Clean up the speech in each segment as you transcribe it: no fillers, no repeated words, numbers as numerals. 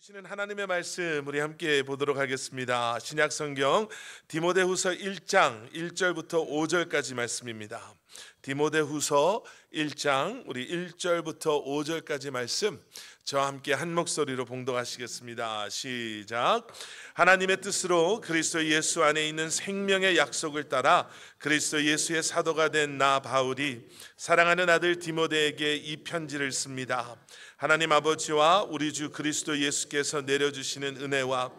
주시는 하나님의 말씀 우리 함께 보도록 하겠습니다. 신약 성경 디모데후서 1장 1절부터 5절까지 말씀입니다. 디모데후서 1장 우리 1절부터 5절까지 말씀 저와 함께 한 목소리로 봉독하시겠습니다. 시작. 하나님의 뜻으로 그리스도 예수 안에 있는 생명의 약속을 따라 그리스도 예수의 사도가 된 나 바울이 사랑하는 아들 디모데에게 이 편지를 씁니다. 하나님 아버지와 우리 주 그리스도 예수께서 내려주시는 은혜와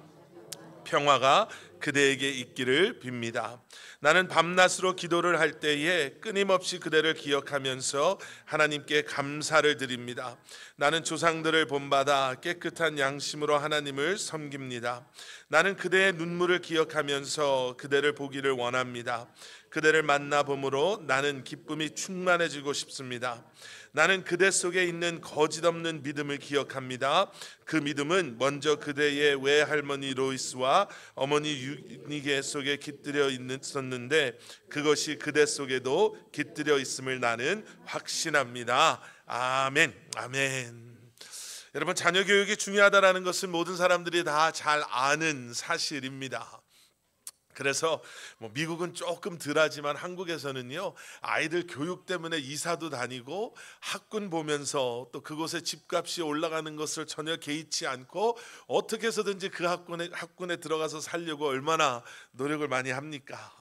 평화가 그대에게 있기를 빕니다. 나는 밤낮으로 기도를 할 때에 끊임없이 그대를 기억하면서 하나님께 감사를 드립니다. 나는 조상들을 본받아 깨끗한 양심으로 하나님을 섬깁니다. 나는 그대의 눈물을 기억하면서 그대를 보기를 원합니다. 그대를 만나봄으로 나는 기쁨이 충만해지고 싶습니다. 나는 그대 속에 있는 거짓없는 믿음을 기억합니다. 그 믿음은 먼저 그대의 외할머니 로이스와 어머니 유니게 속에 깃들여 있었는데 그것이 그대 속에도 깃들여 있음을 나는 확신합니다. 아멘. 아멘. 여러분, 자녀 교육이 중요하다는 것은 모든 사람들이 다 잘 아는 사실입니다. 그래서 미국은 조금 덜하지만 한국에서는요, 아이들 교육 때문에 이사도 다니고 학군 보면서 또 그곳에 집값이 올라가는 것을 전혀 개의치 않고 어떻게 해서든지 그 학군에 들어가서 살려고 얼마나 노력을 많이 합니까?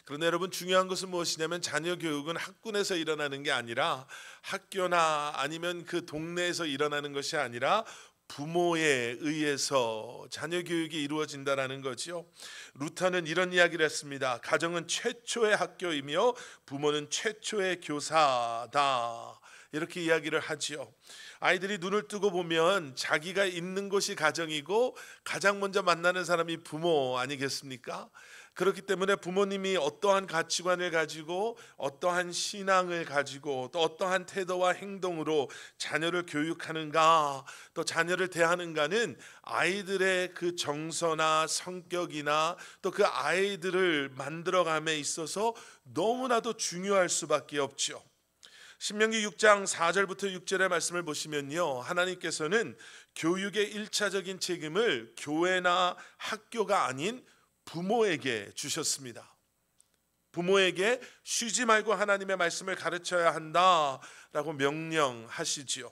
그런데 여러분, 중요한 것은 무엇이냐면 자녀 교육은 학군에서 일어나는 게 아니라 학교나 아니면 그 동네에서 일어나는 것이 아니라 부모에 의해서 자녀 교육이 이루어진다는 거죠. 루터는 이런 이야기를 했습니다. 가정은 최초의 학교이며 부모는 최초의 교사다. 이렇게 이야기를 하지요. 아이들이 눈을 뜨고 보면 자기가 있는 곳이 가정이고 가장 먼저 만나는 사람이 부모 아니겠습니까? 그렇기 때문에 부모님이 어떠한 가치관을 가지고 어떠한 신앙을 가지고 또 어떠한 태도와 행동으로 자녀를 교육하는가, 또 자녀를 대하는가는 아이들의 그 정서나 성격이나 또 그 아이들을 만들어감에 있어서 너무나도 중요할 수밖에 없죠. 신명기 6장 4절부터 6절의 말씀을 보시면요, 하나님께서는 교육의 1차적인 책임을 교회나 학교가 아닌 부모에게 주셨습니다. 부모에게 쉬지 말고 하나님의 말씀을 가르쳐야 한다라고 명령하시지요.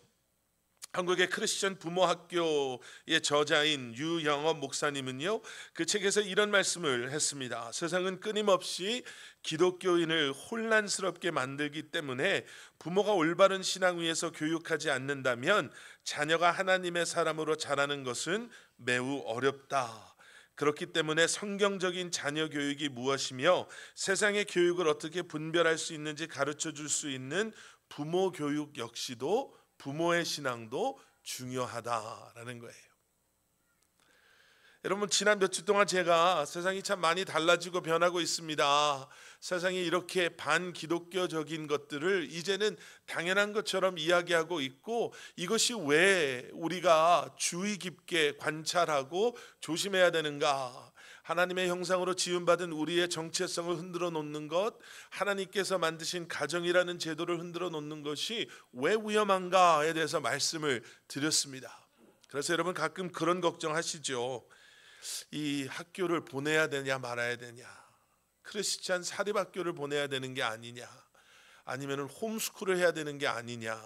한국의 크리스천 부모 학교의 저자인 유영업 목사님은요, 그 책에서 이런 말씀을 했습니다. 세상은 끊임없이 기독교인을 혼란스럽게 만들기 때문에 부모가 올바른 신앙 위에서 교육하지 않는다면 자녀가 하나님의 사람으로 자라는 것은 매우 어렵다. 그렇기 때문에 성경적인 자녀 교육이 무엇이며 세상의 교육을 어떻게 분별할 수 있는지 가르쳐 줄 수 있는 부모 교육 역시도 부모의 신앙도 중요하다라는 거예요. 여러분, 지난 몇 주 동안 제가 세상이 참 많이 달라지고 변하고 있습니다. 세상이 이렇게 반기독교적인 것들을 이제는 당연한 것처럼 이야기하고 있고, 이것이 왜 우리가 주의 깊게 관찰하고 조심해야 되는가? 하나님의 형상으로 지음받은 우리의 정체성을 흔들어 놓는 것, 하나님께서 만드신 가정이라는 제도를 흔들어 놓는 것이 왜 위험한가에 대해서 말씀을 드렸습니다. 그래서 여러분, 가끔 그런 걱정하시죠. 이 학교를 보내야 되냐 말아야 되냐, 크리스찬 사립학교를 보내야 되는 게 아니냐, 아니면 홈스쿨을 해야 되는 게 아니냐.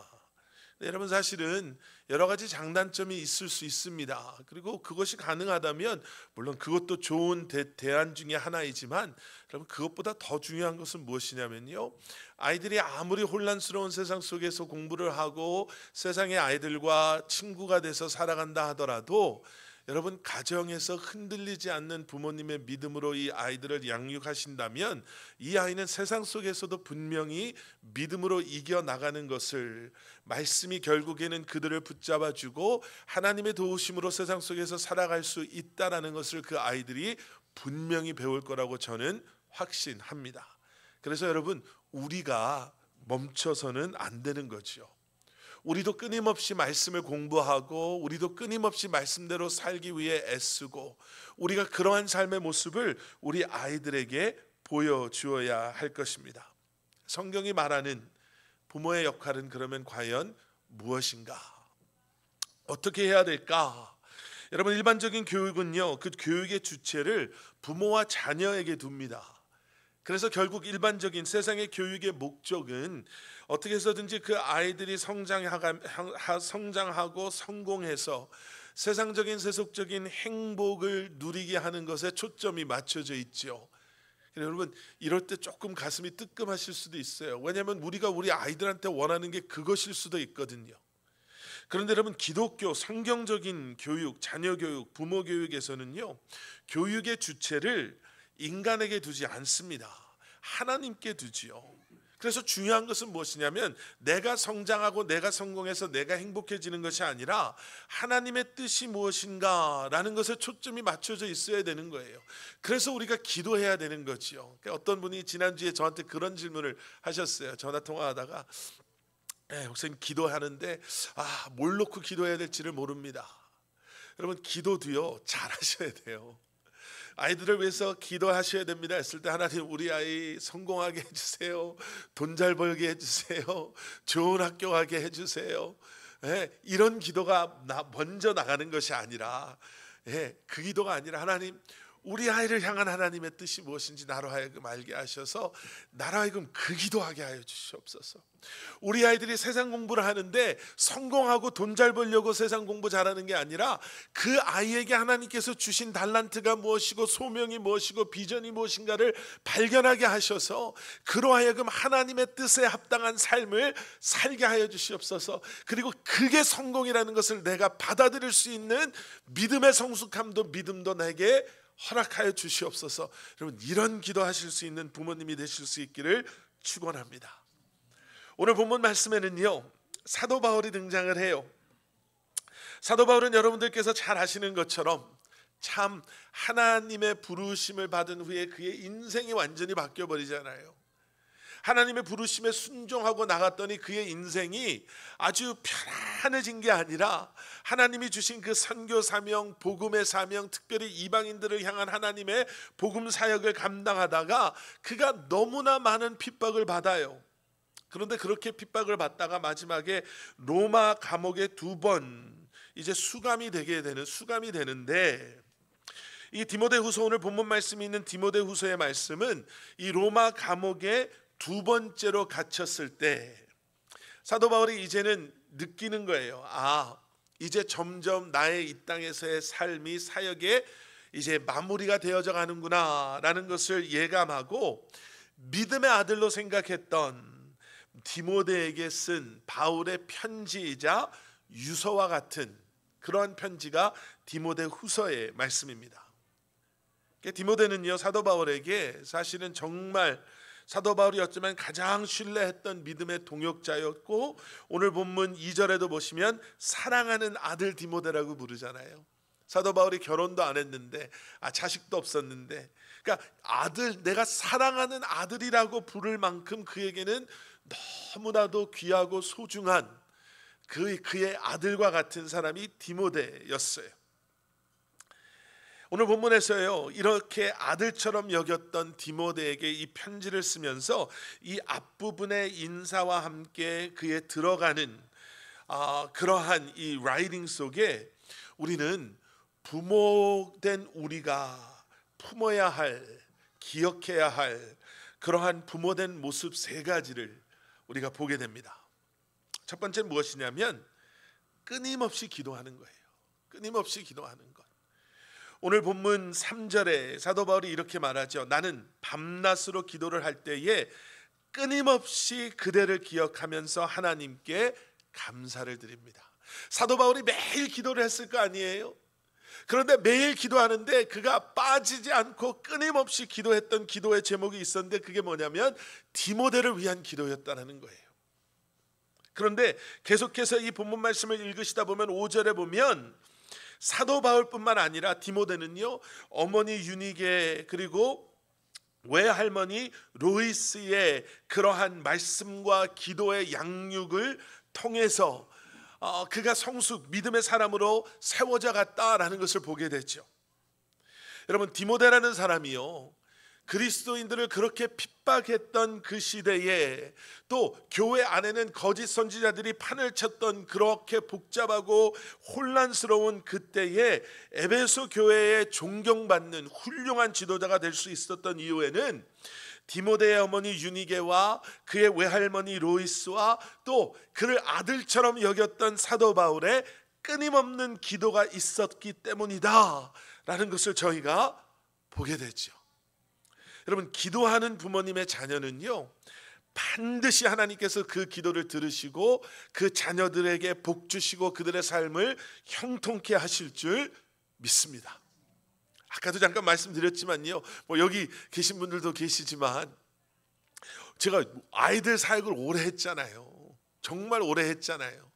여러분, 사실은 여러 가지 장단점이 있을 수 있습니다. 그리고 그것이 가능하다면 물론 그것도 좋은 대안 중에 하나이지만, 여러분, 그것보다 더 중요한 것은 무엇이냐면요, 아이들이 아무리 혼란스러운 세상 속에서 공부를 하고 세상의 아이들과 친구가 돼서 살아간다 하더라도 여러분, 가정에서 흔들리지 않는 부모님의 믿음으로 이 아이들을 양육하신다면 이 아이는 세상 속에서도 분명히 믿음으로 이겨나가는 것을, 말씀이 결국에는 그들을 붙잡아주고 하나님의 도우심으로 세상 속에서 살아갈 수 있다는 것을 그 아이들이 분명히 배울 거라고 저는 확신합니다. 그래서 여러분, 우리가 멈춰서는 안 되는 거죠. 우리도 끊임없이 말씀을 공부하고 우리도 끊임없이 말씀대로 살기 위해 애쓰고, 우리가 그러한 삶의 모습을 우리 아이들에게 보여주어야 할 것입니다. 성경이 말하는 부모의 역할은 그러면 과연 무엇인가? 어떻게 해야 될까? 여러분, 일반적인 교육은요, 그 교육의 주체를 부모와 자녀에게 둡니다. 그래서 결국 일반적인 세상의 교육의 목적은 어떻게 해서든지 그 아이들이 성장하고 성공해서 세상적인 세속적인 행복을 누리게 하는 것에 초점이 맞춰져 있죠. 여러분, 이럴 때 조금 가슴이 뜨끔하실 수도 있어요. 왜냐하면 우리가 우리 아이들한테 원하는 게 그것일 수도 있거든요. 그런데 여러분, 기독교 성경적인 교육, 자녀 교육, 부모 교육에서는요, 교육의 주체를 인간에게 두지 않습니다. 하나님께 두지요. 그래서 중요한 것은 무엇이냐면 내가 성장하고 내가 성공해서 내가 행복해지는 것이 아니라 하나님의 뜻이 무엇인가라는 것에 초점이 맞춰져 있어야 되는 거예요. 그래서 우리가 기도해야 되는 거지요. 어떤 분이 지난주에 저한테 그런 질문을 하셨어요. 전화 통화하다가 목사님, 기도하는데 뭘 놓고 기도해야 될지를 모릅니다. 여러분, 기도도요, 잘하셔야 돼요. 아이들을 위해서 기도하셔야 됩니다 했을 때, 하나님, 우리 아이 성공하게 해주세요, 돈 잘 벌게 해주세요, 좋은 학교 가게 해주세요. 이런 기도가 먼저 나가는 것이 아니라, 그 기도가 아니라, 하나님, 우리 아이를 향한 하나님의 뜻이 무엇인지 나로 하여금 알게 하셔서 나로 하여금 그 기도하게 하여 주시옵소서. 우리 아이들이 세상 공부를 하는데 성공하고 돈 잘 벌려고 세상 공부 잘하는 게 아니라 그 아이에게 하나님께서 주신 달란트가 무엇이고 소명이 무엇이고 비전이 무엇인가를 발견하게 하셔서 그로 하여금 하나님의 뜻에 합당한 삶을 살게 하여 주시옵소서. 그리고 그게 성공이라는 것을 내가 받아들일 수 있는 믿음의 성숙함도 믿음도 내게 허락하여 주시옵소서. 여러분, 이런 기도하실 수 있는 부모님이 되실 수 있기를 축원합니다. 오늘 본문 말씀에는요, 사도 바울이 등장을 해요. 사도 바울은 여러분들께서 잘 아시는 것처럼 참 하나님의 부르심을 받은 후에 그의 인생이 완전히 바뀌어 버리잖아요. 하나님의 부르심에 순종하고 나갔더니 그의 인생이 아주 편안해진 게 아니라 하나님이 주신 그 선교 사명, 복음의 사명, 특별히 이방인들을 향한 하나님의 복음 사역을 감당하다가 그가 너무나 많은 핍박을 받아요. 그런데 그렇게 핍박을 받다가 마지막에 로마 감옥에 2번 이제 수감이 되는데, 이 디모데후서, 오늘 본문 말씀이 있는 디모데후서의 말씀은 이 로마 감옥에 2번째로 갇혔을 때 사도 바울이 이제는 느끼는 거예요. 이제 점점 나의 이 땅에서의 삶이 사역에 이제 마무리가 되어져 가는구나 라는 것을 예감하고 믿음의 아들로 생각했던 디모데에게 쓴 바울의 편지이자 유서와 같은 그러한 편지가 디모데후서의 말씀입니다. 디모데는요, 사도 바울에게 사실은 정말 사도 바울이 어쩌면 가장 신뢰했던 믿음의 동역자였고, 오늘 본문 2절에도 보시면 사랑하는 아들 디모데라고 부르잖아요. 사도 바울이 결혼도 안 했는데, 자식도 없었는데, 그러니까 아들, 내가 사랑하는 아들이라고 부를 만큼 그에게는 너무나도 귀하고 소중한 그의 아들과 같은 사람이 디모데였어요. 오늘 본문에서요, 이렇게 아들처럼 여겼던 디모데에게 이 편지를 쓰면서 이 앞부분의 인사와 함께 그의 들어가는 그러한 이 라이팅 속에 우리는 부모된 우리가 품어야 할, 기억해야 할 그러한 부모된 모습 3가지를 우리가 보게 됩니다. 첫 번째는 무엇이냐면 끊임없이 기도하는 거예요. 끊임없이 기도하는 것. 오늘 본문 3절에 사도 바울이 이렇게 말하죠. 나는 밤낮으로 기도를 할 때에 끊임없이 그대를 기억하면서 하나님께 감사를 드립니다. 사도 바울이 매일 기도를 했을 거 아니에요? 그런데 매일 기도하는데 그가 빠지지 않고 끊임없이 기도했던 기도의 제목이 있었는데 그게 뭐냐면 디모데를 위한 기도였다는 거예요. 그런데 계속해서 이 본문 말씀을 읽으시다 보면 5절에 보면 사도 바울뿐만 아니라 디모데는요, 어머니 유니게 그리고 외할머니 로이스의 그러한 말씀과 기도의 양육을 통해서 그가 성숙 믿음의 사람으로 세워져 갔다라는 것을 보게 되죠. 여러분, 디모데라는 사람이요, 그리스도인들을 그렇게 핍박했던 그 시대에, 또 교회 안에는 거짓 선지자들이 판을 쳤던 그렇게 복잡하고 혼란스러운 그때에 에베소 교회에 존경받는 훌륭한 지도자가 될 수 있었던 이유에는 디모데의 어머니 유니게와 그의 외할머니 로이스와 또 그를 아들처럼 여겼던 사도 바울의 끊임없는 기도가 있었기 때문이다 라는 것을 저희가 보게 되죠. 여러분, 기도하는 부모님의 자녀는요, 반드시 하나님께서 그 기도를 들으시고 그 자녀들에게 복 주시고 그들의 삶을 형통케 하실 줄 믿습니다. 아까도 잠깐 말씀드렸지만요, 여기 계신 분들도 계시지만 제가 아이들 사역을 오래 했잖아요. 정말 오래 했잖아요.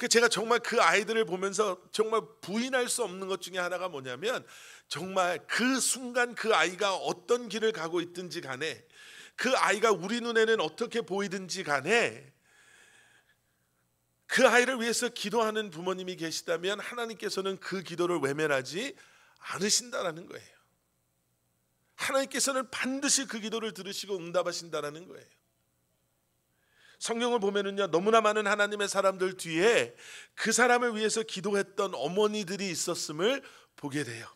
제가 정말 그 아이들을 보면서 정말 부인할 수 없는 것 중에 하나가 뭐냐면, 정말 그 순간 그 아이가 어떤 길을 가고 있든지 간에, 그 아이가 우리 눈에는 어떻게 보이든지 간에 그 아이를 위해서 기도하는 부모님이 계시다면 하나님께서는 그 기도를 외면하지 않으신다라는 거예요. 하나님께서는 반드시 그 기도를 들으시고 응답하신다라는 거예요. 성경을 보면은요, 너무나 많은 하나님의 사람들 뒤에 그 사람을 위해서 기도했던 어머니들이 있었음을 보게 돼요.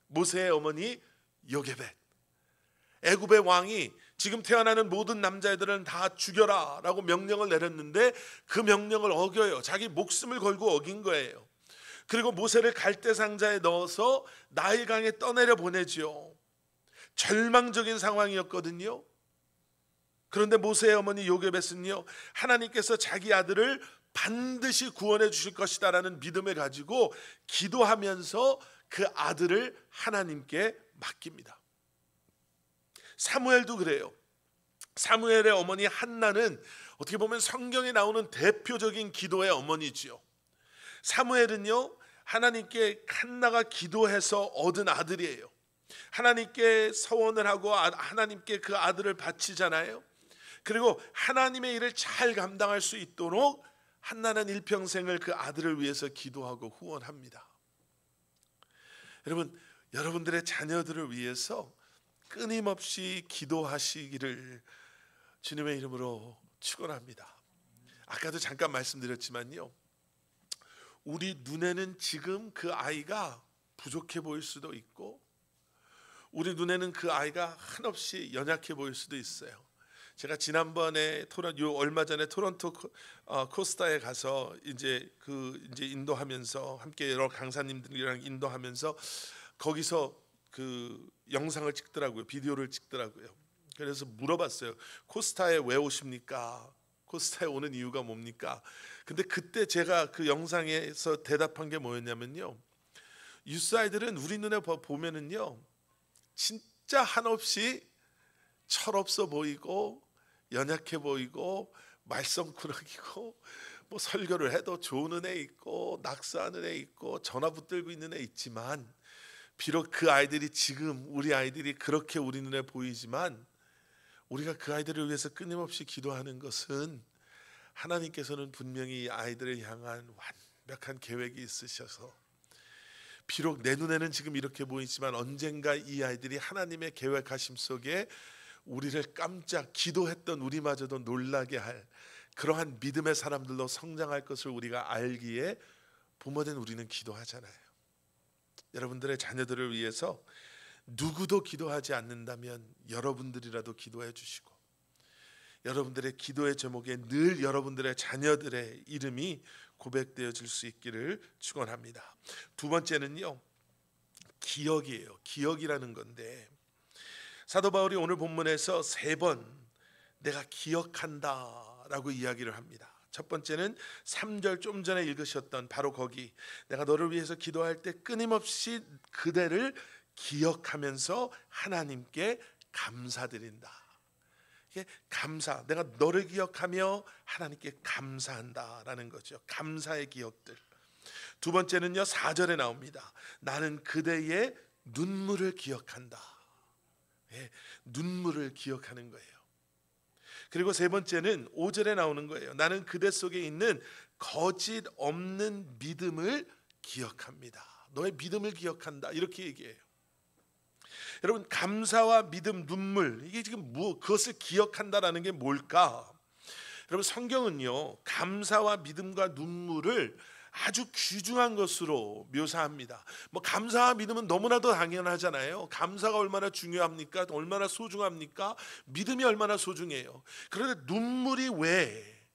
모세의 어머니 요게벳, 애굽의 왕이 지금 태어나는 모든 남자애들은 다 죽여라 라고 명령을 내렸는데 그 명령을 어겨요. 자기 목숨을 걸고 어긴 거예요. 그리고 모세를 갈대 상자에 넣어서 나일강에 떠내려 보내죠. 절망적인 상황이었거든요. 그런데 모세의 어머니 요게벳은요, 하나님께서 자기 아들을 반드시 구원해 주실 것이다라는 믿음을 가지고 기도하면서 그 아들을 하나님께 맡깁니다. 사무엘도 그래요. 사무엘의 어머니 한나는 어떻게 보면 성경에 나오는 대표적인 기도의 어머니지요. 사무엘은요, 하나님께 한나가 기도해서 얻은 아들이에요. 하나님께 서원을 하고 하나님께 그 아들을 바치잖아요. 그리고 하나님의 일을 잘 감당할 수 있도록 한나는 일평생을 그 아들을 위해서 기도하고 후원합니다. 여러분, 여러분들의 자녀들을 위해서 끊임없이 기도하시기를 주님의 이름으로 축원합니다. 아까도 잠깐 말씀드렸지만요, 우리 눈에는 지금 그 아이가 부족해 보일 수도 있고, 우리 눈에는 그 아이가 한없이 연약해 보일 수도 있어요. 제가 지난번에 얼마 전에 토론토 코스타에 가서 이제 인도하면서 함께 여러 강사님들이랑 인도하면서 거기서 그 영상을 찍더라고요. 비디오를 찍더라고요. 그래서 물어봤어요. 코스타에 왜 오십니까? 코스타에 오는 이유가 뭡니까? 근데 그때 제가 그 영상에서 대답한 게 뭐였냐면요, 유스 아이들은 우리 눈에 보면은요, 진짜 한없이 철없어 보이고 연약해 보이고 말썽꾸러기고, 뭐 설교를 해도 좋은 애 있고 낙서하는 애 있고 전화 붙들고 있는 애 있지만, 비록 그 아이들이 지금 우리 아이들이 그렇게 우리 눈에 보이지만, 우리가 그 아이들을 위해서 끊임없이 기도하는 것은 하나님께서는 분명히 이 아이들을 향한 완벽한 계획이 있으셔서, 비록 내 눈에는 지금 이렇게 보이지만 언젠가 이 아이들이 하나님의 계획하심 속에 우리를 깜짝 기도했던 우리마저도 놀라게 할 그러한 믿음의 사람들로 성장할 것을 우리가 알기에 부모된 우리는 기도하잖아요. 여러분들의 자녀들을 위해서 누구도 기도하지 않는다면 여러분들이라도 기도해 주시고, 여러분들의 기도의 제목에 늘 여러분들의 자녀들의 이름이 고백되어질 수 있기를 축원합니다. 두 번째는요, 기억이에요. 기억이라는 건데, 사도 바울이 오늘 본문에서 3번 내가 기억한다 라고 이야기를 합니다. 첫 번째는 3절 좀 전에 읽으셨던 바로 거기, 내가 너를 위해서 기도할 때 끊임없이 그대를 기억하면서 하나님께 감사드린다. 이게 감사, 내가 너를 기억하며 하나님께 감사한다라는 거죠. 감사의 기억들. 두 번째는요, 4절에 나옵니다. 나는 그대의 눈물을 기억한다. 눈물을 기억하는 거예요. 그리고 세 번째는 5절에 나오는 거예요. 나는 그대 속에 있는 거짓 없는 믿음을 기억합니다. 너의 믿음을 기억한다, 이렇게 얘기해요. 여러분, 감사와 믿음, 눈물, 이게 지금 그것을 기억한다라는 게 뭘까? 여러분, 성경은요 감사와 믿음과 눈물을 아주 귀중한 것으로 묘사합니다. 뭐 감사와 믿음은 너무나도 당연하잖아요. 감사가 얼마나 중요합니까? 얼마나 소중합니까? 믿음이 얼마나 소중해요. 그런데 눈물이 왜?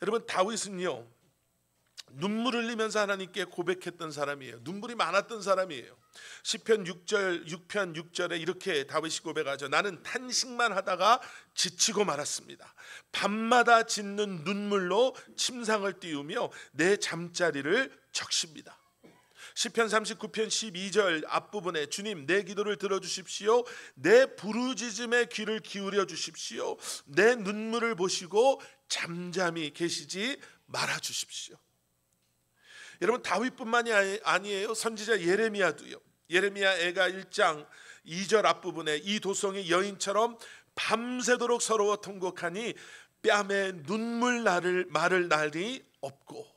여러분, 다윗은요 눈물을 흘리면서 하나님께 고백했던 사람이에요. 눈물이 많았던 사람이에요. 시편 6편 6절에 이렇게 다윗이 고백하죠. 나는 탄식만 하다가 지치고 말았습니다. 밤마다 짓는 눈물로 침상을 띄우며 내 잠자리를 적십니다. 시편 39편 12절 앞부분에 주님 내 기도를 들어주십시오. 내 부르짖음에 귀를 기울여 주십시오. 내 눈물을 보시고 잠잠히 계시지 말아 주십시오. 여러분, 다윗뿐만이 아니에요. 선지자 예레미야도요. 예레미야 애가 1장 2절 앞부분에 이 도성이 여인처럼 밤새도록 서러워 통곡하니 뺨에 눈물 마를 날이 없고,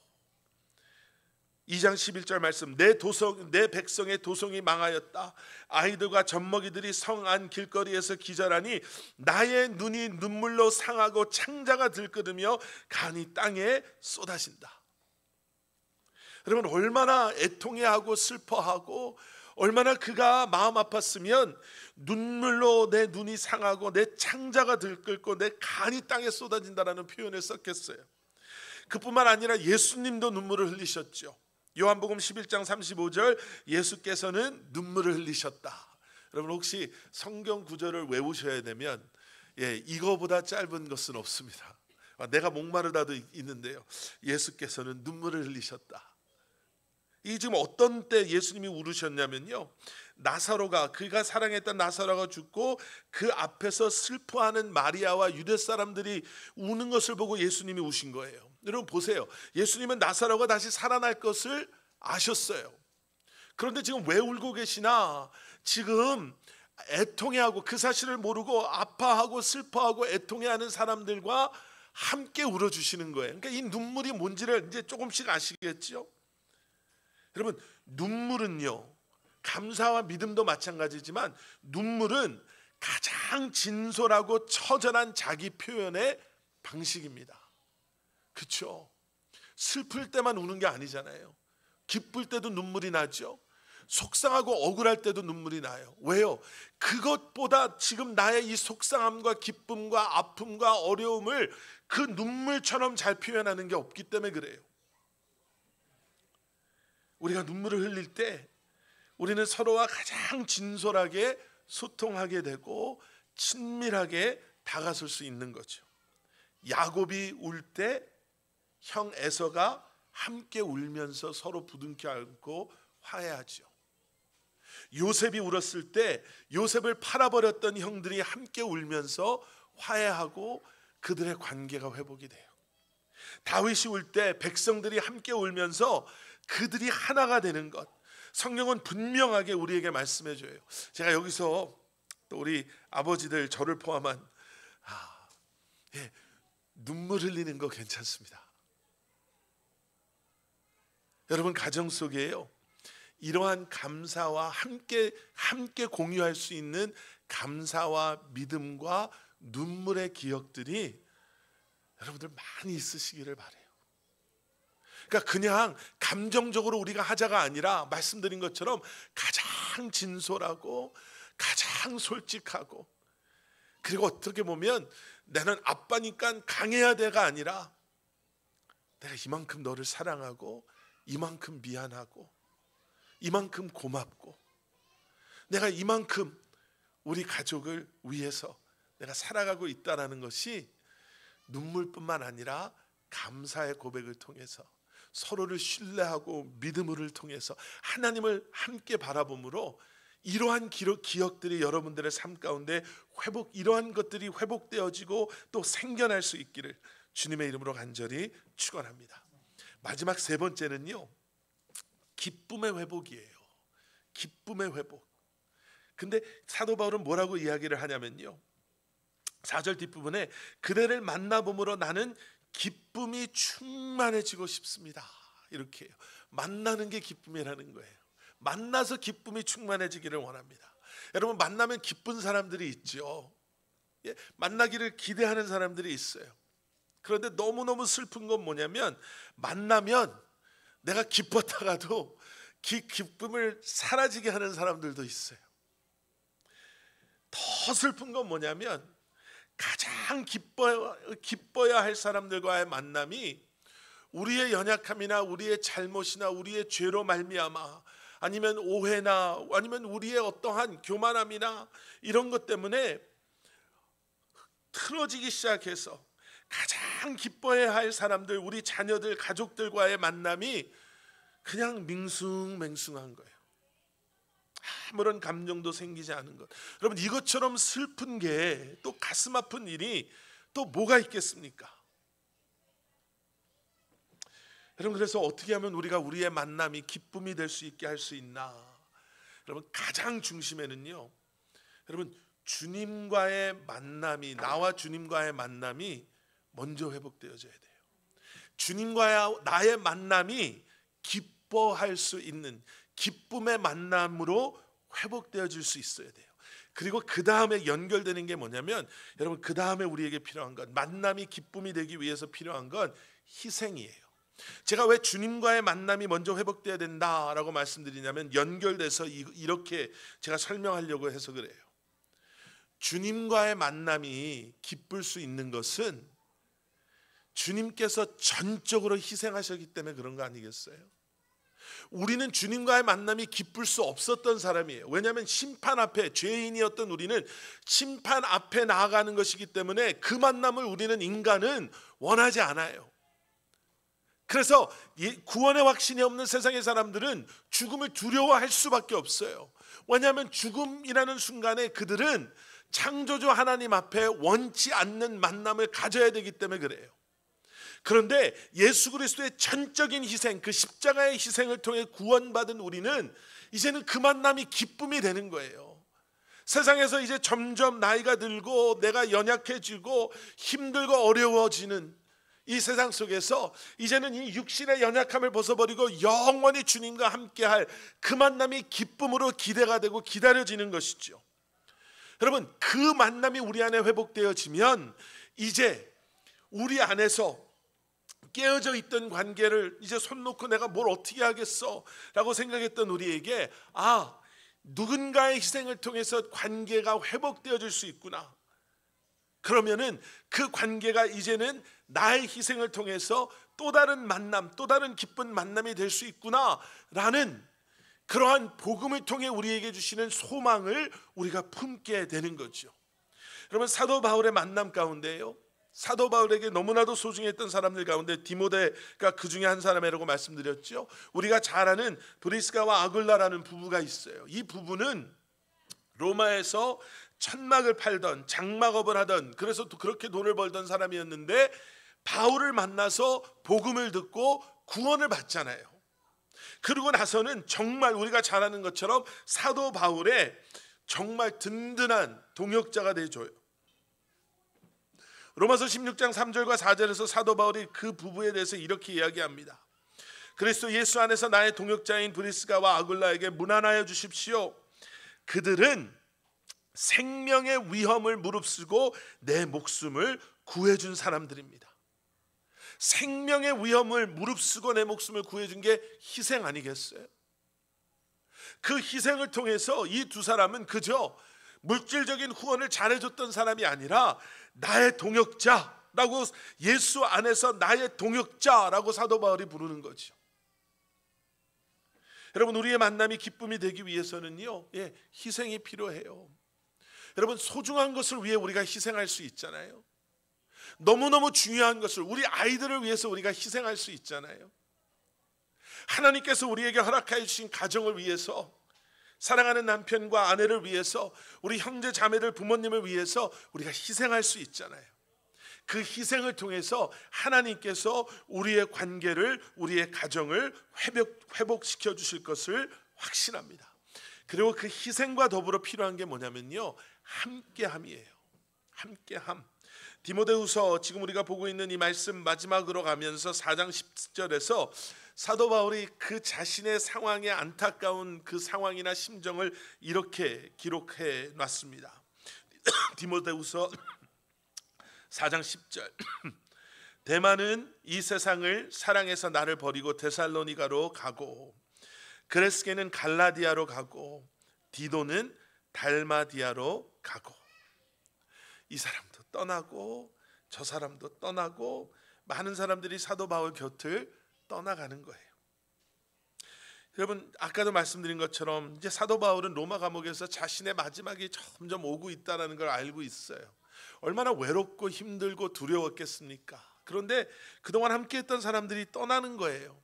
2장 11절 말씀, 내 백성의 도성이 망하였다. 아이들과 젖먹이들이 성 안 길거리에서 기절하니 나의 눈이 눈물로 상하고 창자가 들끓으며 간이 땅에 쏟아진다. 여러분, 얼마나 애통해하고 슬퍼하고 얼마나 그가 마음 아팠으면 눈물로 내 눈이 상하고 내 창자가 들끓고 내 간이 땅에 쏟아진다라는 표현을 썼겠어요. 그뿐만 아니라 예수님도 눈물을 흘리셨죠. 요한복음 11장 35절, 예수께서는 눈물을 흘리셨다. 여러분, 혹시 성경 구절을 외우셔야 되면 이거보다 짧은 것은 없습니다. 내가 목마르다도 있는데요, 예수께서는 눈물을 흘리셨다. 이 지금 어떤 때 예수님이 울으셨냐면요, 나사로가, 그가 사랑했던 나사로가 죽고 그 앞에서 슬퍼하는 마리아와 유대 사람들이 우는 것을 보고 예수님이 우신 거예요. 여러분 보세요, 예수님은 나사로가 다시 살아날 것을 아셨어요. 그런데 지금 왜 울고 계시나? 지금 애통해하고 그 사실을 모르고 아파하고 슬퍼하고 애통해하는 사람들과 함께 울어주시는 거예요. 그러니까 이 눈물이 뭔지를 이제 조금씩 아시겠죠? 여러분, 눈물은요, 감사와 믿음도 마찬가지지만 눈물은 가장 진솔하고 처절한 자기 표현의 방식입니다. 그렇죠? 슬플 때만 우는 게 아니잖아요. 기쁠 때도 눈물이 나죠. 속상하고 억울할 때도 눈물이 나요. 왜요? 그것보다 지금 나의 이 속상함과 기쁨과 아픔과 어려움을 그 눈물처럼 잘 표현하는 게 없기 때문에 그래요. 우리가 눈물을 흘릴 때 우리는 서로와 가장 진솔하게 소통하게 되고 친밀하게 다가설 수 있는 거죠. 야곱이 울 때 형 에서가 함께 울면서 서로 부둥켜 안고 화해하죠. 요셉이 울었을 때 요셉을 팔아버렸던 형들이 함께 울면서 화해하고 그들의 관계가 회복이 돼요. 다윗이 울 때 백성들이 함께 울면서 그들이 하나가 되는 것, 성경은 분명하게 우리에게 말씀해 줘요. 제가 여기서 또 우리 아버지들 저를 포함한 눈물 흘리는 거 괜찮습니다. 여러분, 가정 속에요, 이러한 감사와 함께 공유할 수 있는 감사와 믿음과 눈물의 기억들이 여러분들 많이 있으시기를 바라요. 그러니까 그냥 감정적으로 우리가 하자가 아니라 말씀드린 것처럼 가장 진솔하고 가장 솔직하고, 그리고 어떻게 보면 나는 아빠니까 강해야 돼가 아니라 내가 이만큼 너를 사랑하고 이만큼 미안하고 이만큼 고맙고 내가 이만큼 우리 가족을 위해서 내가 살아가고 있다는 것이 눈물뿐만 아니라 감사의 고백을 통해서 서로를 신뢰하고 믿음을 통해서 하나님을 함께 바라봄으로 이러한 기억들이 여러분들의 삶 가운데 이러한 것들이 회복되어지고 또 생겨날 수 있기를 주님의 이름으로 간절히 축원합니다. 마지막 세 번째는요, 기쁨의 회복이에요. 기쁨의 회복. 근데 사도 바울은 뭐라고 이야기를 하냐면요, 4절 뒷부분에 그대를 만나봄으로 나는 기쁨이 충만해지고 싶습니다. 이렇게 해요. 만나는 게 기쁨이라는 거예요. 만나서 기쁨이 충만해지기를 원합니다. 여러분, 만나면 기쁜 사람들이 있죠. 예, 만나기를 기대하는 사람들이 있어요. 그런데 너무너무 슬픈 건 뭐냐면, 만나면 내가 기뻤다가도 기쁨을 사라지게 하는 사람들도 있어요. 더 슬픈 건 뭐냐면, 가장 기뻐야 할 사람들과의 만남이 우리의 연약함이나 우리의 잘못이나 우리의 죄로 말미암아, 아니면 오해나 아니면 우리의 어떠한 교만함이나 이런 것 때문에 틀어지기 시작해서 가장 기뻐해야 할 사람들, 우리 자녀들, 가족들과의 만남이 그냥 밍숭맹숭한 거예요. 아무런 감정도 생기지 않은 것. 여러분, 이것처럼 슬픈 게, 또 가슴 아픈 일이 또 뭐가 있겠습니까? 여러분, 그래서 어떻게 하면 우리가 우리의 만남이 기쁨이 될 수 있게 할 수 있나? 여러분, 가장 중심에는요, 여러분, 주님과의 만남이, 나와 주님과의 만남이 먼저 회복되어져야 돼요. 주님과의 나의 만남이 기뻐할 수 있는 기쁨의 만남으로 회복되어질 수 있어야 돼요. 그리고 그 다음에 연결되는 게 뭐냐면, 여러분, 그 다음에 우리에게 필요한 건, 만남이 기쁨이 되기 위해서 필요한 건 희생이에요. 제가 왜 주님과의 만남이 먼저 회복돼야 된다라고 말씀드리냐면, 연결돼서 이렇게 제가 설명하려고 해서 그래요. 주님과의 만남이 기쁠 수 있는 것은 주님께서 전적으로 희생하셨기 때문에 그런 거 아니겠어요? 우리는 주님과의 만남이 기쁠 수 없었던 사람이에요. 왜냐하면 심판 앞에, 죄인이었던 우리는 심판 앞에 나아가는 것이기 때문에 그 만남을 우리는, 인간은 원하지 않아요. 그래서 구원의 확신이 없는 세상의 사람들은 죽음을 두려워할 수밖에 없어요. 왜냐하면 죽음이라는 순간에 그들은 창조주 하나님 앞에 원치 않는 만남을 가져야 되기 때문에 그래요. 그런데 예수 그리스도의 전적인 희생, 그 십자가의 희생을 통해 구원받은 우리는 이제는 그 만남이 기쁨이 되는 거예요. 세상에서 이제 점점 나이가 들고 내가 연약해지고 힘들고 어려워지는 이 세상 속에서 이제는 이 육신의 연약함을 벗어버리고 영원히 주님과 함께할 그 만남이 기쁨으로 기대가 되고 기다려지는 것이죠. 여러분, 그 만남이 우리 안에 회복되어지면 이제 우리 안에서 깨어져 있던 관계를 이제 손 놓고 내가 뭘 어떻게 하겠어 라고 생각했던 우리에게, 누군가의 희생을 통해서 관계가 회복되어질 수 있구나. 그러면은 그 관계가 이제는 나의 희생을 통해서 또 다른 만남, 또 다른 기쁜 만남이 될 수 있구나라는 그러한 복음을 통해 우리에게 주시는 소망을 우리가 품게 되는 거죠. 여러분, 사도 바울의 만남 가운데요, 사도 바울에게 너무나도 소중했던 사람들 가운데 디모데가 그 중에 한 사람이라고 말씀드렸죠. 우리가 잘 아는 브리스가와 아굴라라는 부부가 있어요. 이 부부는 로마에서 천막을 팔던, 장막업을 하던, 그래서 또 그렇게 돈을 벌던 사람이었는데 바울을 만나서 복음을 듣고 구원을 받잖아요. 그러고 나서는 정말 우리가 잘 아는 것처럼 사도 바울의 정말 든든한 동역자가 되어줘요. 로마서 16장 3절과 4절에서 사도 바울이 그 부부에 대해서 이렇게 이야기합니다. 그리스도 예수 안에서 나의 동역자인 브리스가와 아굴라에게 문안하여 주십시오. 그들은 생명의 위험을 무릅쓰고 내 목숨을 구해준 사람들입니다. 생명의 위험을 무릅쓰고 내 목숨을 구해준 게 희생 아니겠어요? 그 희생을 통해서 이 두 사람은 그저 물질적인 후원을 잘해줬던 사람이 아니라 나의 동역자라고, 예수 안에서 나의 동역자라고 사도 바울이 부르는 거죠. 여러분, 우리의 만남이 기쁨이 되기 위해서는요, 희생이 필요해요. 여러분, 소중한 것을 위해 우리가 희생할 수 있잖아요. 너무너무 중요한 것을, 우리 아이들을 위해서 우리가 희생할 수 있잖아요. 하나님께서 우리에게 허락하여 주신 가정을 위해서, 사랑하는 남편과 아내를 위해서, 우리 형제 자매들, 부모님을 위해서 우리가 희생할 수 있잖아요. 그 희생을 통해서 하나님께서 우리의 관계를, 우리의 가정을 회복시켜 주실 것을 확신합니다. 그리고 그 희생과 더불어 필요한 게 뭐냐면요, 함께함이에요. 함께함. 디모데후서, 지금 우리가 보고 있는 이 말씀 마지막으로 가면서 4장 10절에서 사도 바울이 그 자신의 상황의 안타까운 그 상황이나 심정을 이렇게 기록해 놨습니다. 디모데후서 4장 10절 데마는 이 세상을 사랑해서 나를 버리고 데살로니가로 가고 그레스게는 갈라디아로 가고 디도는 달마디아로 가고 이 사람도 떠나고 저 사람도 떠나고 많은 사람들이 사도 바울 곁을 떠나가는 거예요. 여러분 아까도 말씀드린 것처럼 이제 사도 바울은 로마 감옥에서 자신의 마지막이 점점 오고 있다는 걸 알고 있어요. 얼마나 외롭고 힘들고 두려웠겠습니까? 그런데 그동안 함께했던 사람들이 떠나는 거예요.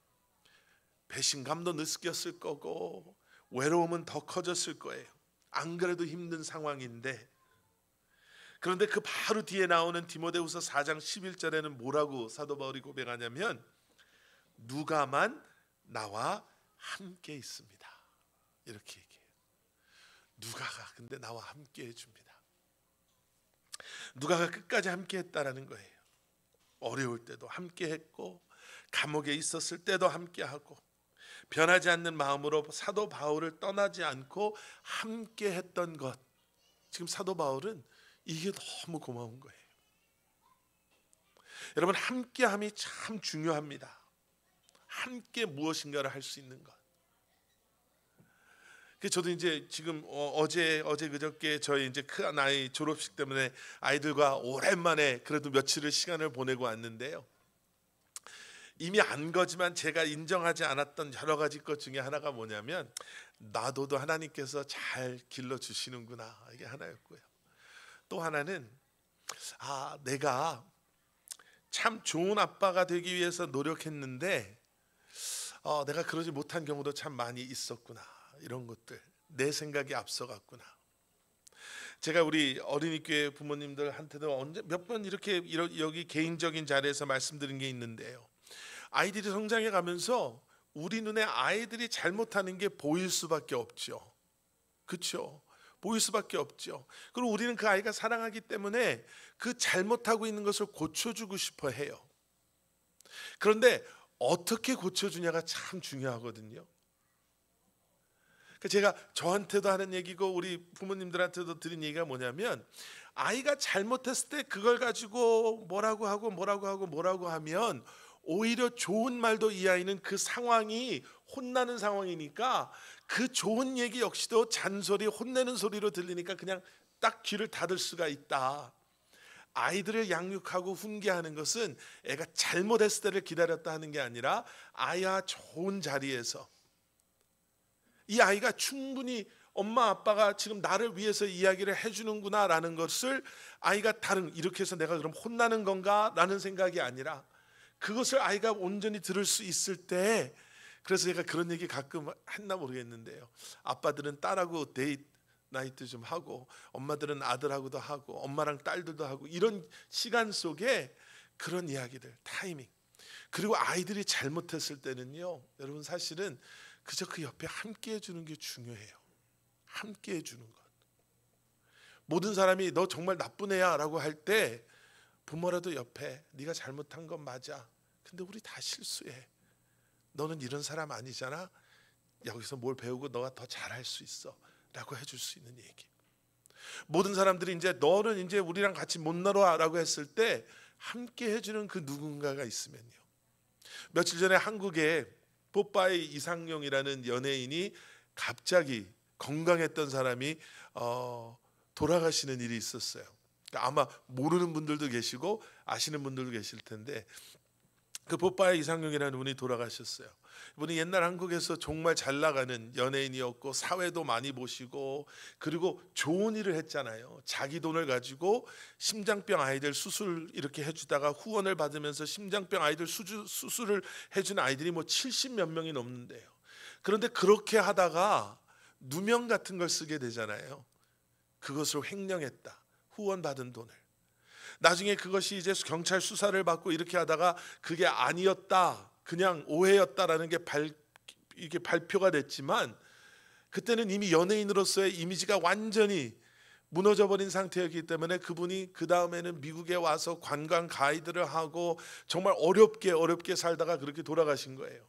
배신감도 느꼈을 거고 외로움은 더 커졌을 거예요. 안 그래도 힘든 상황인데 그런데 그 바로 뒤에 나오는 디모데후서 4장 11절에는 뭐라고 사도 바울이 고백하냐면 누가만 나와 함께 있습니다. 이렇게 얘기해요. 누가가 근데 나와 함께 해줍니다. 누가가 끝까지 함께 했다라는 거예요. 어려울 때도 함께 했고 감옥에 있었을 때도 함께 하고 변하지 않는 마음으로 사도 바울을 떠나지 않고 함께 했던 것. 지금 사도 바울은 이게 너무 고마운 거예요. 여러분 함께함이 참 중요합니다. 함께 무엇인가를 할 수 있는 것. 저도 이제 지금 어제 그저께 저희 이제 큰 아이 졸업식 때문에 아이들과 오랜만에 그래도 며칠을 시간을 보내고 왔는데요. 이미 안 거지만 제가 인정하지 않았던 여러 가지 것 중에 하나가 뭐냐면 놔둬도 하나님께서 잘 길러 주시는구나, 이게 하나였고요. 또 하나는 내가 참 좋은 아빠가 되기 위해서 노력했는데 내가 그러지 못한 경우도 참 많이 있었구나. 이런 것들 내 생각이 앞서갔구나. 제가 우리 어린이교회 부모님들한테도 언제 몇 번 이렇게 여기 개인적인 자리에서 말씀드린 게 있는데요. 아이들이 성장해 가면서 우리 눈에 아이들이 잘못하는 게 보일 수밖에 없죠. 그렇죠? 보일 수밖에 없죠. 그리고 우리는 그 아이가 사랑하기 때문에 그 잘못하고 있는 것을 고쳐주고 싶어 해요. 그런데 어떻게 고쳐주냐가 참 중요하거든요. 제가 저한테도 하는 얘기고 우리 부모님들한테도 드린 얘기가 뭐냐면 아이가 잘못했을 때 그걸 가지고 뭐라고 하면 오히려 좋은 말도 이 아이는 그 상황이 혼나는 상황이니까 그 좋은 얘기 역시도 잔소리, 혼내는 소리로 들리니까 그냥 딱 귀를 닫을 수가 있다. 아이들을 양육하고 훈계하는 것은 애가 잘못했을 때를 기다렸다 하는 게 아니라 아이와 좋은 자리에서 이 아이가 충분히 엄마 아빠가 지금 나를 위해서 이야기를 해주는구나 라는 것을 아이가 이렇게 해서 내가 그럼 혼나는 건가 라는 생각이 아니라 그것을 아이가 온전히 들을 수 있을 때, 그래서 제가 그런 얘기 가끔 했나 모르겠는데요. 아빠들은 딸하고 데이트 나이트 좀 하고 엄마들은 아들하고도 하고 엄마랑 딸들도 하고 이런 시간 속에 그런 이야기들, 타이밍. 그리고 아이들이 잘못했을 때는요, 여러분 사실은 그저 그 옆에 함께 해주는 게 중요해요. 함께 해주는 것. 모든 사람이 너 정말 나쁜 애야 라고 할 때 부모라도 옆에 네가 잘못한 건 맞아. 근데 우리 다 실수해. 너는 이런 사람 아니잖아. 여기서 뭘 배우고 너가 더 잘할 수 있어 라고 해줄 수 있는 얘기. 모든 사람들이 이제 너는 이제 우리랑 같이 못 놀아 라고 했을 때 함께 해주는 그 누군가가 있으면요. 며칠 전에 한국에 뽀빠이 이상용이라는 연예인이 갑자기 건강했던 사람이 돌아가시는 일이 있었어요. 그러니까 아마 모르는 분들도 계시고 아시는 분들도 계실 텐데 그 뽀빠이 이상용이라는 분이 돌아가셨어요. 이분이 옛날 한국에서 정말 잘 나가는 연예인이었고 사회도 많이 보시고 그리고 좋은 일을 했잖아요. 자기 돈을 가지고 심장병 아이들 수술 이렇게 해주다가 후원을 받으면서 심장병 아이들 수술을 해준 아이들이 뭐 70몇 명이 넘는데요. 그런데 그렇게 하다가 누명 같은 걸 쓰게 되잖아요. 그것을 횡령했다. 후원 받은 돈을. 나중에 그것이 이제 경찰 수사를 받고 이렇게 하다가 그게 아니었다, 그냥 오해였다라는 게 이게 발표가 됐지만 그때는 이미 연예인으로서의 이미지가 완전히 무너져버린 상태였기 때문에 그분이 그 다음에는 미국에 와서 관광 가이드를 하고 정말 어렵게 살다가 그렇게 돌아가신 거예요.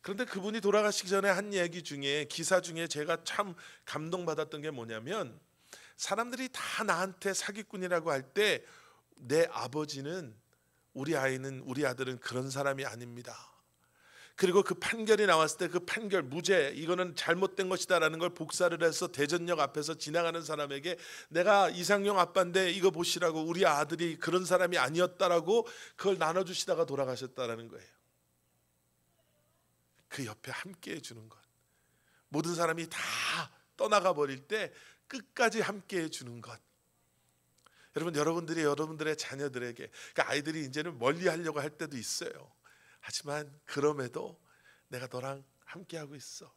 그런데 그분이 돌아가시기 전에 한 얘기 중에, 기사 중에 제가 참 감동받았던 게 뭐냐면, 사람들이 다 나한테 사기꾼이라고 할 때 내 아버지는, 우리 아이는, 우리 아들은 그런 사람이 아닙니다. 그리고 그 판결이 나왔을 때 그 판결, 무죄, 이거는 잘못된 것이다라는 걸 복사를 해서 대전역 앞에서 지나가는 사람에게, 내가 이상용 아빠인데 이거 보시라고, 우리 아들이 그런 사람이 아니었다라고 그걸 나눠주시다가 돌아가셨다라는 거예요. 그 옆에 함께 해주는 것, 모든 사람이 다 떠나가 버릴 때 끝까지 함께 해주는 것. 여러분, 여러분들이 여러분들의 자녀들에게, 그러니까 아이들이 이제는 멀리 하려고 할 때도 있어요. 하지만 그럼에도 내가 너랑 함께하고 있어,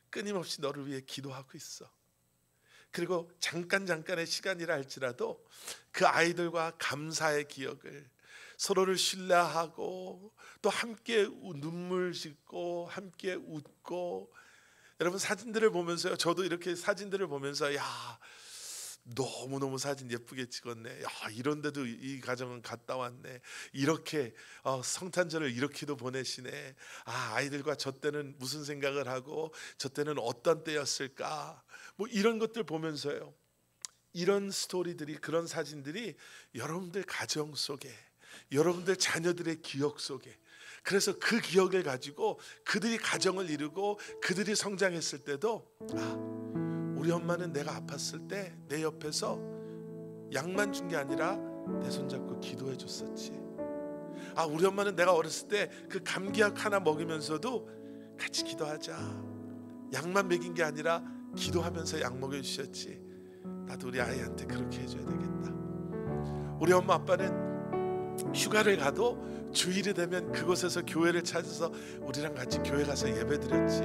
끊임없이 너를 위해 기도하고 있어. 그리고 잠깐의 시간이라 할지라도 그 아이들과 감사의 기억을, 서로를 신뢰하고 또 함께 눈물 짓고 함께 웃고. 여러분, 사진들을 보면서요, 저도 이렇게 사진들을 보면서, 야, 너무너무 사진 예쁘게 찍었네, 야, 이런데도 이 가정은 갔다 왔네, 이렇게 성탄절을 이렇게도 보내시네, 아이들과 저 때는 무슨 생각을 하고 저 때는 어떤 때였을까, 뭐 이런 것들 보면서요, 이런 스토리들이, 그런 사진들이 여러분들 가정 속에, 여러분들 자녀들의 기억 속에, 그래서 그 기억을 가지고 그들이 가정을 이루고 그들이 성장했을 때도, 우리 엄마는 내가 아팠을 때 내 옆에서 약만 준 게 아니라 내 손잡고 기도해 줬었지. 우리 엄마는 내가 어렸을 때 그 감기약 하나 먹이면서도 같이 기도하자, 약만 먹인 게 아니라 기도하면서 약 먹여주셨지. 나도 우리 아이한테 그렇게 해줘야 되겠다. 우리 엄마 아빠는 휴가를 가도 주일이 되면 그곳에서 교회를 찾아서 우리랑 같이 교회 가서 예배 드렸지.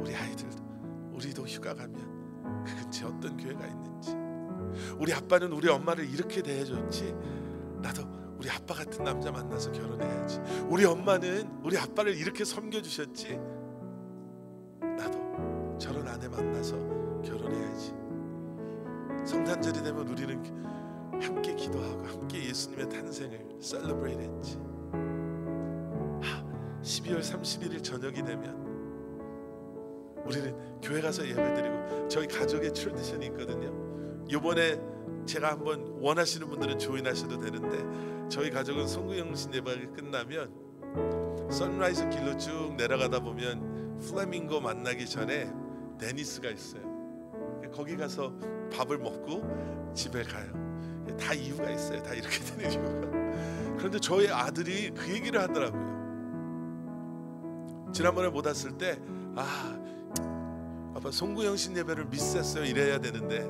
우리 아이들도, 우리도 휴가 가면 그 근처에 어떤 교회가 있는지, 우리 아빠는 우리 엄마를 이렇게 대해줬지. 나도 우리 아빠 같은 남자 만나서 결혼해야지. 우리 엄마는 우리 아빠를 이렇게 섬겨주셨지. 나도 저런 아내 만나서 결혼해야지. 성탄절이 되면 우리는 함께 기도하고 함께 예수님의 탄생을 셀러브레이트 했지. 12월 31일 저녁이 되면 우리는 교회 가서 예배드리고, 저희 가족의 트래디션이 있거든요. 이번에 제가 한번 원하시는 분들은 조인하셔도 되는데, 저희 가족은 송구영신 예배가 끝나면 선라이즈 길로 쭉 내려가다 보면 플라밍고 만나기 전에 데니스가 있어요. 거기 가서 밥을 먹고 집에 가요. 다 이유가 있어요. 다 이렇게 되는 이유가. 그런데 저희 아들이 그 얘기를 하더라고요. 지난번에 못 왔을 때, 아빠 송구영신 예배를 미스했어요 이래야 되는데,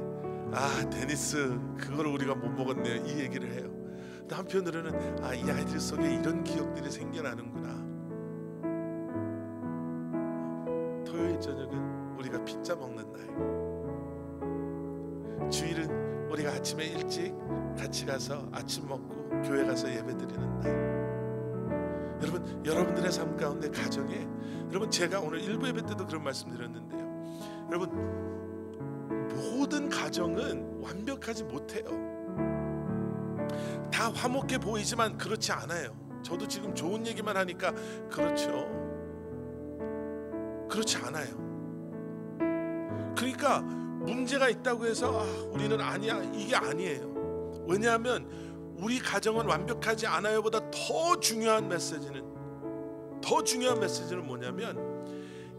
데니스 그걸 우리가 못 먹었네요, 이 얘기를 해요. 근데 한편으로는 이 아이들 속에 이런 기억들이 생겨나는구나. 토요일 저녁은 우리가 피자 먹는 날, 주일은 우리가 아침에 일찍 같이 가서 아침 먹고 교회 가서 예배 드리는 날. 여러분, 여러분들의 삶 가운데 가정에, 여러분, 제가 오늘 일부 예배 때도 그런 말씀 드렸는데요, 여러분, 모든 가정은 완벽하지 못해요. 다 화목해 보이지만 그렇지 않아요. 저도 지금 좋은 얘기만 하니까 그렇죠. 그렇지 않아요. 그러니까 문제가 있다고 해서 우리는 아니야, 이게 아니에요. 왜냐하면 우리 가정은 완벽하지 않아요보다 더 중요한 메시지는 뭐냐면,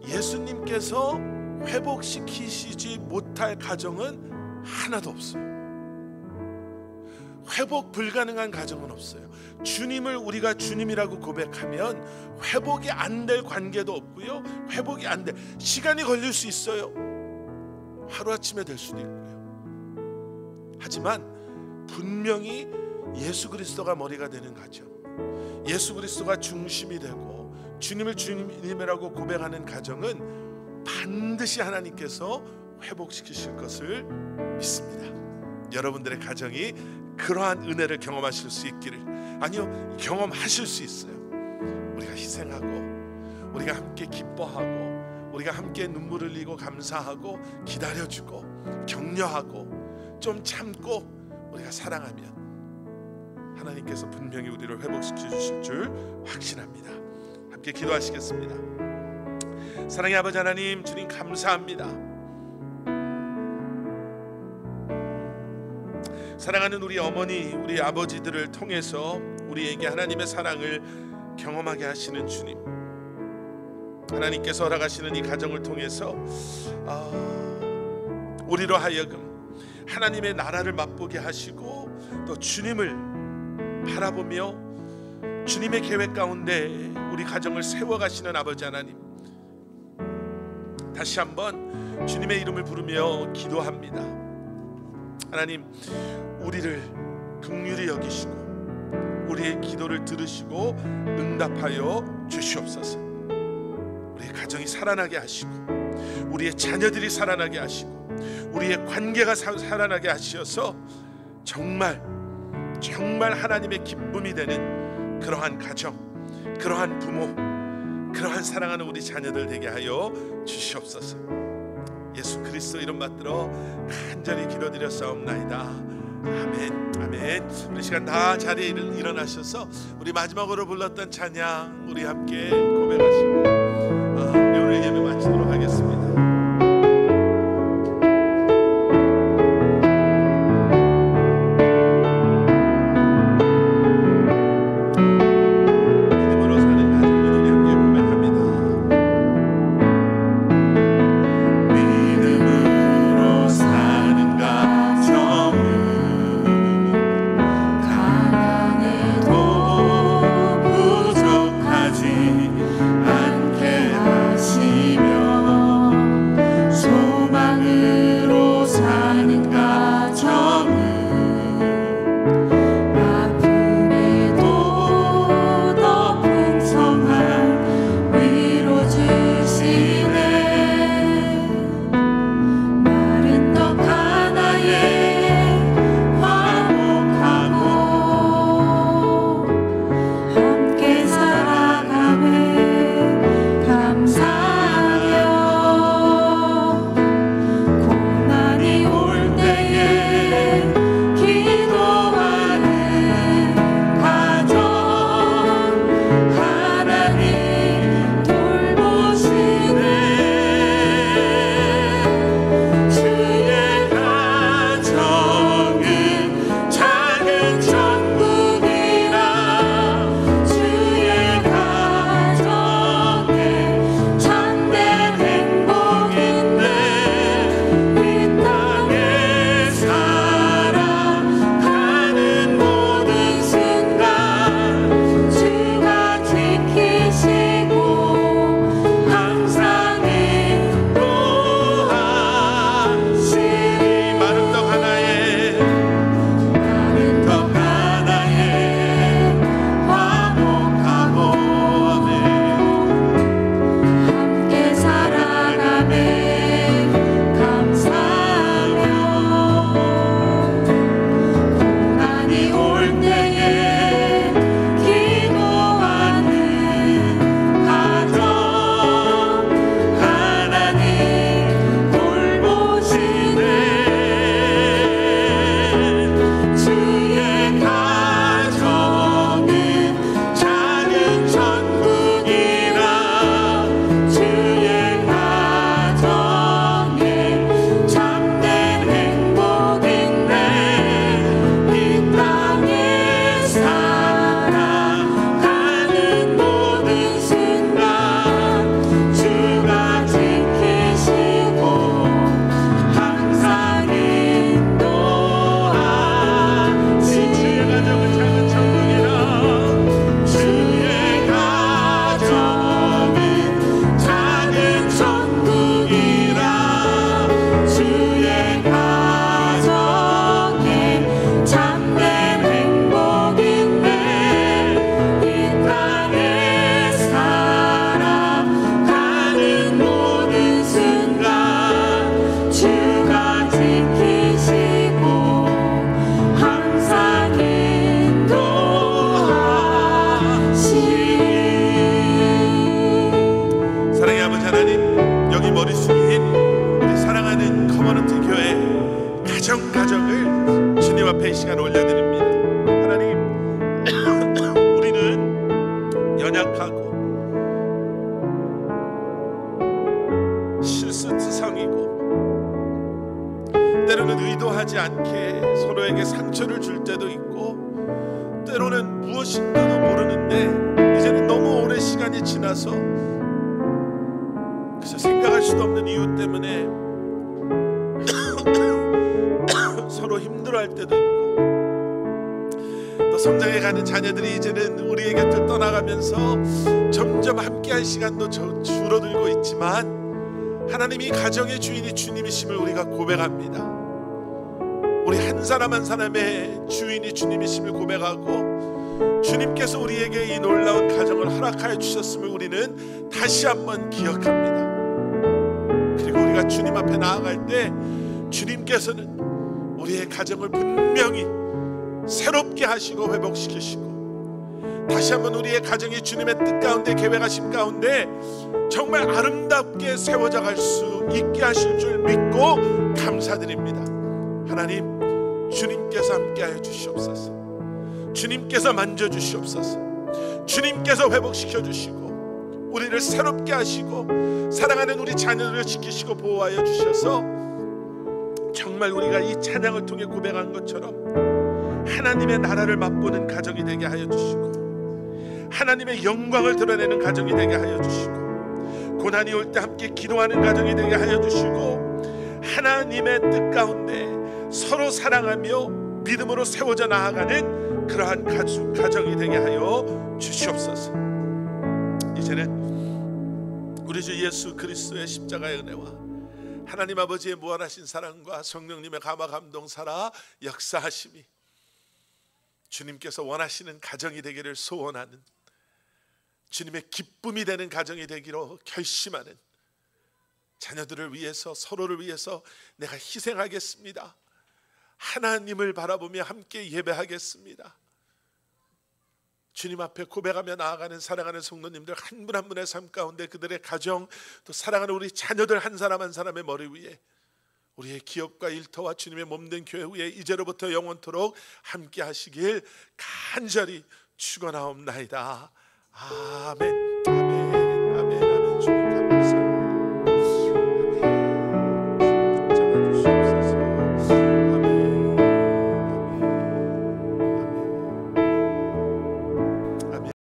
예수님께서 회복시키시지 못할 가정은 하나도 없어요. 회복 불가능한 가정은 없어요. 주님을 우리가 주님이라고 고백하면 회복이 안 될 관계도 없고요, 회복이 안 돼, 시간이 걸릴 수 있어요. 하루아침에 될 수도 있고요. 하지만 분명히 예수 그리스도가 머리가 되는 가정, 예수 그리스도가 중심이 되고 주님을 주님이라고 고백하는 가정은 반드시 하나님께서 회복시키실 것을 믿습니다. 여러분들의 가정이 그러한 은혜를 경험하실 수 있기를, 아니요, 경험하실 수 있어요. 우리가 희생하고, 우리가 함께 기뻐하고, 우리가 함께 눈물 흘리고 감사하고 기다려주고 격려하고 좀 참고 우리가 사랑하면 하나님께서 분명히 우리를 회복시켜 주실 줄 확신합니다. 함께 기도하시겠습니다. 사랑의 아버지 하나님, 주님 감사합니다. 사랑하는 우리 어머니, 우리 아버지들을 통해서 우리에게 하나님의 사랑을 경험하게 하시는 주님, 하나님께서 허락하시는 이 가정을 통해서 우리로 하여금 하나님의 나라를 맛보게 하시고 또 주님을 바라보며 주님의 계획 가운데 우리 가정을 세워가시는 아버지 하나님, 다시 한번 주님의 이름을 부르며 기도합니다. 하나님, 우리를 긍휼히 여기시고 우리의 기도를 들으시고 응답하여 주시옵소서. 우리의 가정이 살아나게 하시고 우리의 자녀들이 살아나게 하시고 우리의 관계가 살아나게 하셔서 정말 하나님의 기쁨이 되는 그러한 가정, 그러한 부모, 그러한 사랑하는 우리 자녀들 되게 하여 주시옵소서. 예수 그리스도 이름 받들어 간절히 기도드렸사옵나이다. 아멘, 아멘. 우리 시간 다 자리에 일어나셔서 우리 마지막으로 불렀던 찬양 우리 함께 고백하시고 우리 오늘 예배 마치도록 하겠습니다. 앞에 이 시간 올려드립니다. 하나님, 우리는 연약하고 만나서 그래서 생각할 수도 없는 이유 때문에 서로 힘들어할 때도 있고, 또 성장해가는 자녀들이 이제는 우리의 곁을 떠나가면서 점점 함께할 시간도 줄어들고 있지만, 하나님이 가정의 주인이 주님이심을 우리가 고백합니다. 우리 한 사람 한 사람의 주인이 주님이심을 고백하고, 주님께서 우리에게 이 놀라운 가정을 허락하여 주셨음을 우리는 다시 한번 기억합니다. 그리고 우리가 주님 앞에 나아갈 때 주님께서는 우리의 가정을 분명히 새롭게 하시고 회복시키시고, 다시 한번 우리의 가정이 주님의 뜻 가운데 계획하심 가운데 정말 아름답게 세워져 갈 수 있게 하실 줄 믿고 감사드립니다. 하나님, 주님께서 함께하여 주시옵소서. 주님께서 만져주시옵소서. 주님께서 회복시켜 주시고 우리를 새롭게 하시고 사랑하는 우리 자녀들을 지키시고 보호하여 주셔서 정말 우리가 이 찬양을 통해 고백한 것처럼 하나님의 나라를 맛보는 가정이 되게 하여 주시고, 하나님의 영광을 드러내는 가정이 되게 하여 주시고, 고난이 올 때 함께 기도하는 가정이 되게 하여 주시고, 하나님의 뜻 가운데 서로 사랑하며 믿음으로 세워져 나아가는 그러한 가정이 되게 하여 주시옵소서. 이제는 우리 주 예수 그리스도의 십자가의 은혜와 하나님 아버지의 무한하신 사랑과 성령님의 감화 감동 살아 역사하심이 주님께서 원하시는 가정이 되기를 소원하는, 주님의 기쁨이 되는 가정이 되기로 결심하는 자녀들을 위해서, 서로를 위해서 내가 희생하겠습니다, 하나님을 바라보며 함께 예배하겠습니다, 주님 앞에 고백하며 나아가는 사랑하는 성도님들 한 분 한 분의 삶 가운데 그들의 가정, 또 사랑하는 우리 자녀들 한 사람 한 사람의 머리 위에 우리의 기업과 일터와 주님의 몸된 교회 위에 이제로부터 영원토록 함께 하시길 간절히 축원하옵나이다. 아멘. 아멘.